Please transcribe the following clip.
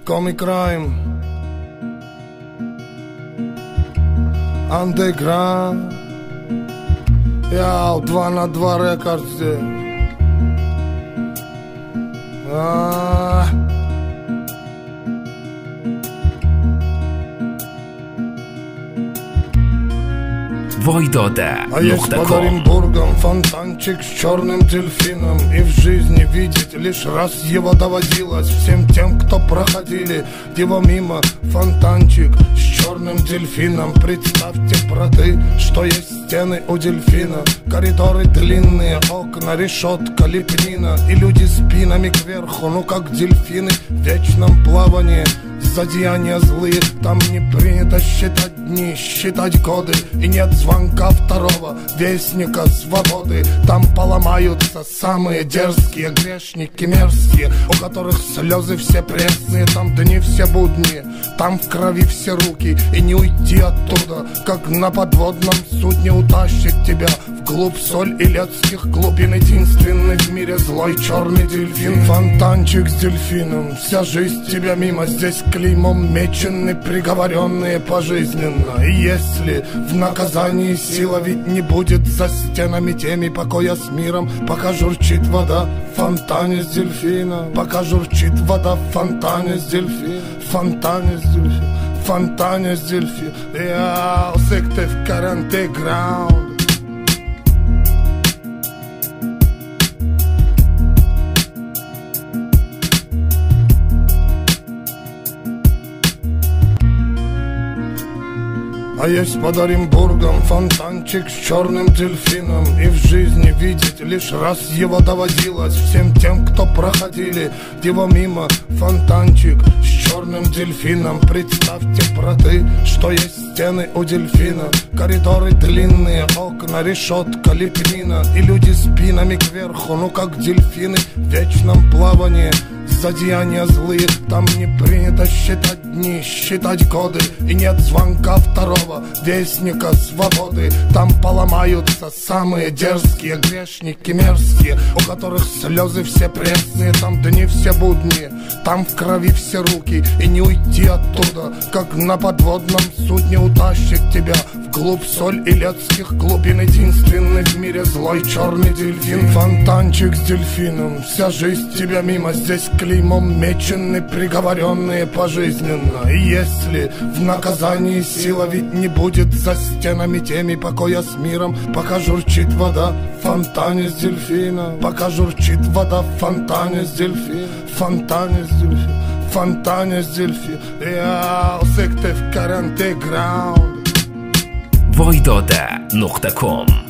Comic Crime Underground. Яу, 2 на 2 рекорд здесь. Войдота. А есть под Оренбургом фонтанчик с черным дельфином. И в жизни видеть лишь раз его доводилось. Всем тем, кто проходили его мимо. Фонтанчик с черным дельфином. Представьте, браты, что есть стены у дельфина. Коридоры длинные, окна, решетка, лепнина. И люди спинами кверху, ну как дельфины в вечном плавании. За деяния злые, там не принято считать дни, считать годы. И нет звонка второго вестника свободы. Там поломаются самые дерзкие грешники мерзкие, у которых слезы все пресные. Там дни все будни, там в крови все руки. И не уйти оттуда, как на подводном судне. Утащит тебя вглубь соль и летских глубин. Единственный в мире злой черный дельфин. Фонтанчик с дельфином, вся жизнь тебя мимо. Здесь клеймом мечены, приговоренные пожизненно. И если в наказании сила ведь не будет, за стенами теми покоя с миром, пока журчит вода в фонтане с дельфином. Пока журчит вода в фонтане с дельфином. Фонтане с дельфином. Фонтане с дельфином. Я секте в каранте граунд. А есть под Оренбургом фонтанчик с черным дельфином. И в жизни видеть лишь раз его доводилось. Всем тем, кто проходили его мимо. Фонтанчик с черным дельфином. Представьте, браты, что есть стены у дельфина. Коридоры длинные, окна, решетка, лепнина. И люди спинами кверху, ну как дельфины в вечном плавании. За деяния злые, там не принято считать дни, считать годы. И нет звонка второго вестника свободы. Там поломаются самые дерзкие грешники мерзкие, у которых слезы все пресные. Там дни все будни, там в крови все руки. И не уйти оттуда, как на подводном судне. Утащит тебя вглубь соль и летских глубин. Единственный в мире злой черный дельфин. Фонтанчик с дельфином, вся жизнь тебя мимо. Здесь клеймом мечены, приговоренные пожизненно. И если в наказании сила ведь не будет, за стенами теми покоя с миром, пока журчит вода в фонтане с дельфином. Пока журчит вода в фонтане с дельфином. Фонтане с дельфином. Фонтане с дельфином. Я секте в каранте граунд. Войдота.com